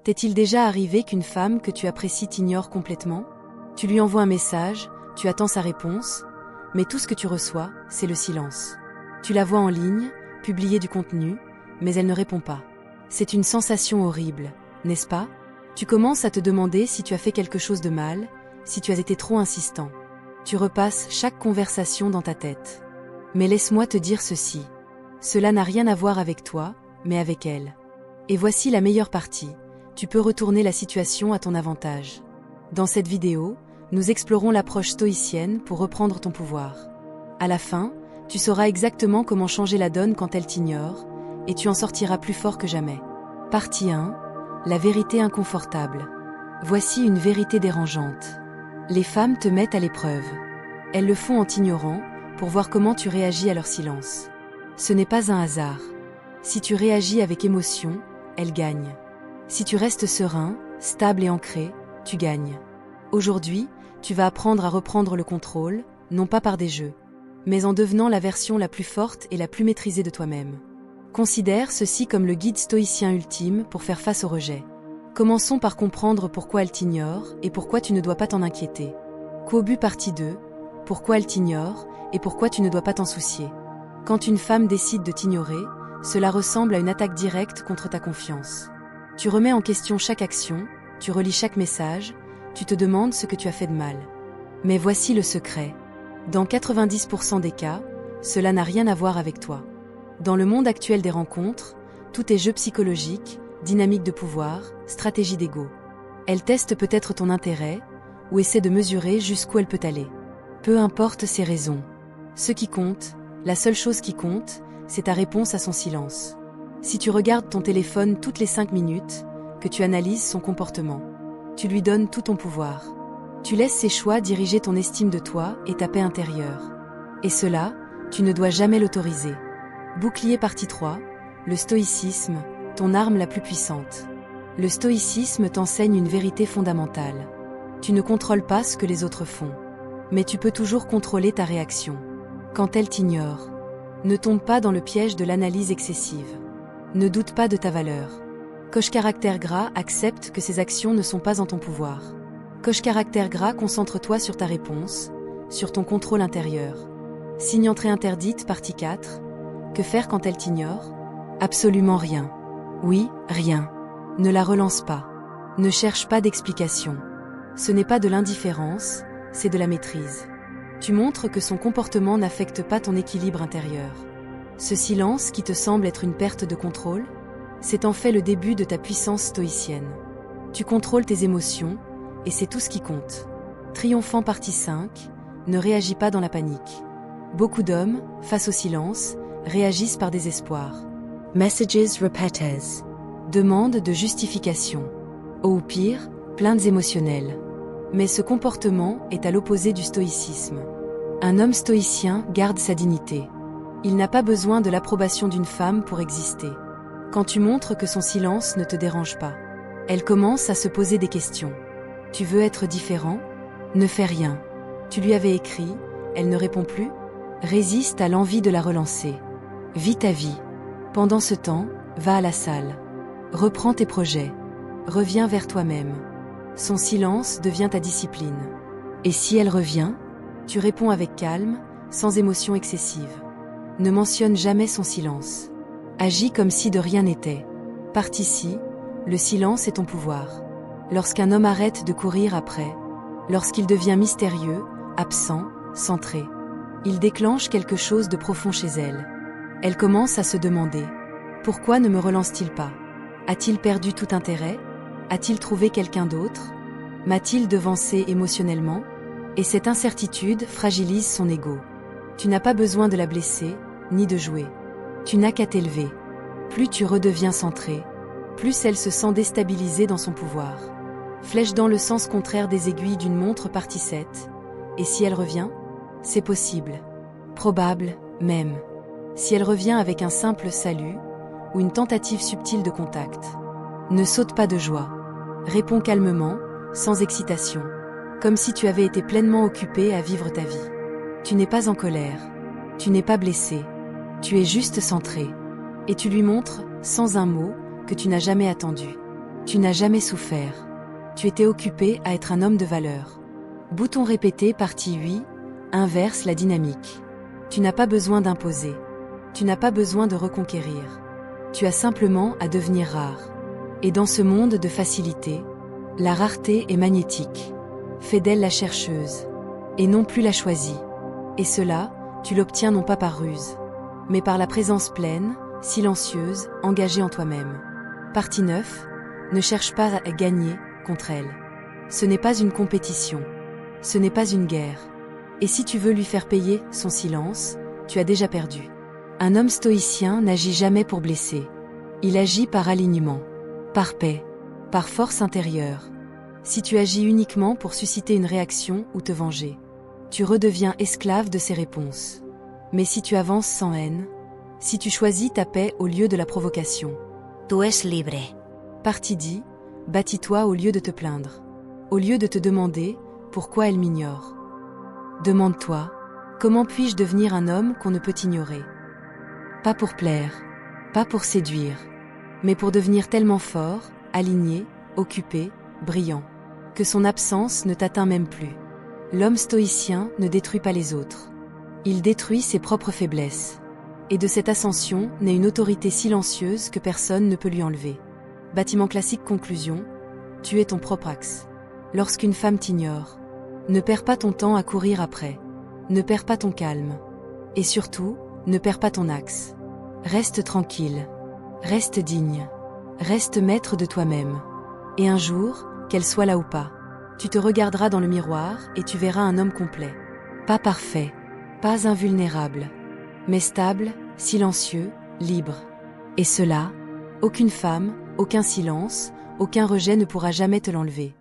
T'est-il déjà arrivé qu'une femme que tu apprécies t'ignore complètement? Tu lui envoies un message, tu attends sa réponse, mais tout ce que tu reçois, c'est le silence. Tu la vois en ligne, publier du contenu, mais elle ne répond pas. C'est une sensation horrible, n'est-ce pas? Tu commences à te demander si tu as fait quelque chose de mal, si tu as été trop insistant. Tu repasses chaque conversation dans ta tête. Mais laisse-moi te dire ceci. Cela n'a rien à voir avec toi, mais avec elle. Et voici la meilleure partie. Tu peux retourner la situation à ton avantage. Dans cette vidéo, nous explorons l'approche stoïcienne pour reprendre ton pouvoir. À la fin, tu sauras exactement comment changer la donne quand elle t'ignore, et tu en sortiras plus fort que jamais. Partie 1. La vérité inconfortable. Voici une vérité dérangeante. Les femmes te mettent à l'épreuve. Elles le font en t'ignorant, pour voir comment tu réagis à leur silence. Ce n'est pas un hasard. Si tu réagis avec émotion, elles gagnent. Si tu restes serein, stable et ancré, tu gagnes. Aujourd'hui, tu vas apprendre à reprendre le contrôle, non pas par des jeux, mais en devenant la version la plus forte et la plus maîtrisée de toi-même. Considère ceci comme le guide stoïcien ultime pour faire face au rejet. Commençons par comprendre pourquoi elle t'ignore et pourquoi tu ne dois pas t'en inquiéter. Kobu partie 2. Pourquoi elle t'ignore et pourquoi tu ne dois pas t'en soucier. Quand une femme décide de t'ignorer, cela ressemble à une attaque directe contre ta confiance. Tu remets en question chaque action, tu relis chaque message, tu te demandes ce que tu as fait de mal. Mais voici le secret. Dans 90% des cas, cela n'a rien à voir avec toi. Dans le monde actuel des rencontres, tout est jeu psychologique, dynamique de pouvoir, stratégie d'ego. Elle teste peut-être ton intérêt, ou essaie de mesurer jusqu'où elle peut aller. Peu importe ses raisons. Ce qui compte, la seule chose qui compte, c'est ta réponse à son silence. Si tu regardes ton téléphone toutes les 5 minutes, que tu analyses son comportement, tu lui donnes tout ton pouvoir. Tu laisses ses choix diriger ton estime de toi et ta paix intérieure. Et cela, tu ne dois jamais l'autoriser. Bouclier partie 3, le stoïcisme, ton arme la plus puissante. Le stoïcisme t'enseigne une vérité fondamentale. Tu ne contrôles pas ce que les autres font. Mais tu peux toujours contrôler ta réaction. Quand elle t'ignore, ne tombe pas dans le piège de l'analyse excessive. Ne doute pas de ta valeur. Coche caractère gras, accepte que ces actions ne sont pas en ton pouvoir. Coche caractère gras, concentre-toi sur ta réponse, sur ton contrôle intérieur. Signe entrée interdite, partie 4. Que faire quand elle t'ignore? Absolument rien. Oui, rien. Ne la relance pas. Ne cherche pas d'explication. Ce n'est pas de l'indifférence, c'est de la maîtrise. Tu montres que son comportement n'affecte pas ton équilibre intérieur. Ce silence qui te semble être une perte de contrôle, c'est en fait le début de ta puissance stoïcienne. Tu contrôles tes émotions, et c'est tout ce qui compte. Triomphant partie 5, ne réagis pas dans la panique. Beaucoup d'hommes, face au silence, réagissent par désespoir. Messages repeated. Demande de justification. Ou pire, plaintes émotionnelles. Mais ce comportement est à l'opposé du stoïcisme. Un homme stoïcien garde sa dignité. Il n'a pas besoin de l'approbation d'une femme pour exister. Quand tu montres que son silence ne te dérange pas, elle commence à se poser des questions. Tu veux être différent? Ne fais rien. Tu lui avais écrit, elle ne répond plus? Résiste à l'envie de la relancer. Vis ta vie. Pendant ce temps, va à la salle. Reprends tes projets. Reviens vers toi-même. Son silence devient ta discipline. Et si elle revient, tu réponds avec calme, sans émotion excessive. Ne mentionne jamais son silence. Agis comme si de rien n'était. Part ici, le silence est ton pouvoir. Lorsqu'un homme arrête de courir après, lorsqu'il devient mystérieux, absent, centré, il déclenche quelque chose de profond chez elle. Elle commence à se demander « Pourquoi ne me relance-t-il pas? A-t-il perdu tout intérêt? A-t-il trouvé quelqu'un d'autre? M'a-t-il devancé émotionnellement ?» Et cette incertitude fragilise son ego. Tu n'as pas besoin de la blesser, ni de jouer. Tu n'as qu'à t'élever. Plus tu redeviens centré, plus elle se sent déstabilisée dans son pouvoir. Flèche dans le sens contraire des aiguilles d'une montre partie 7. Et si elle revient? C'est possible. Probable, même. Si elle revient avec un simple salut, ou une tentative subtile de contact. Ne saute pas de joie. Réponds calmement, sans excitation. Comme si tu avais été pleinement occupé à vivre ta vie. Tu n'es pas en colère. Tu n'es pas blessé. Tu es juste centré. Et tu lui montres, sans un mot, que tu n'as jamais attendu. Tu n'as jamais souffert. Tu étais occupé à être un homme de valeur. Bouton répété partie 8, inverse la dynamique. Tu n'as pas besoin d'imposer. Tu n'as pas besoin de reconquérir. Tu as simplement à devenir rare. Et dans ce monde de facilité, la rareté est magnétique. Fais d'elle la chercheuse. Et non plus la choisie. Et cela, tu l'obtiens non pas par ruse, mais par la présence pleine, silencieuse, engagée en toi-même. Partie 9. Ne cherche pas à gagner contre elle. Ce n'est pas une compétition. Ce n'est pas une guerre. Et si tu veux lui faire payer son silence, tu as déjà perdu. Un homme stoïcien n'agit jamais pour blesser. Il agit par alignement, par paix, par force intérieure. Si tu agis uniquement pour susciter une réaction ou te venger, tu redeviens esclave de ses réponses. Mais si tu avances sans haine, si tu choisis ta paix au lieu de la provocation, Tú es libre. Partie 10, bâtis-toi au lieu de te plaindre. Au lieu de te demander pourquoi elle m'ignore. Demande-toi, comment puis-je devenir un homme qu'on ne peut ignorer? Pas pour plaire, pas pour séduire, mais pour devenir tellement fort, aligné, occupé, brillant, que son absence ne t'atteint même plus. L'homme stoïcien ne détruit pas les autres. Il détruit ses propres faiblesses. Et de cette ascension naît une autorité silencieuse que personne ne peut lui enlever. Bâtiment classique conclusion, tu es ton propre axe. Lorsqu'une femme t'ignore, ne perds pas ton temps à courir après. Ne perds pas ton calme. Et surtout, ne perds pas ton axe. Reste tranquille. Reste digne. Reste maître de toi-même. Et un jour, qu'elle soit là ou pas, tu te regarderas dans le miroir et tu verras un homme complet. Pas parfait, pas invulnérable, mais stable, silencieux, libre. Et cela, aucune femme, aucun silence, aucun rejet ne pourra jamais te l'enlever.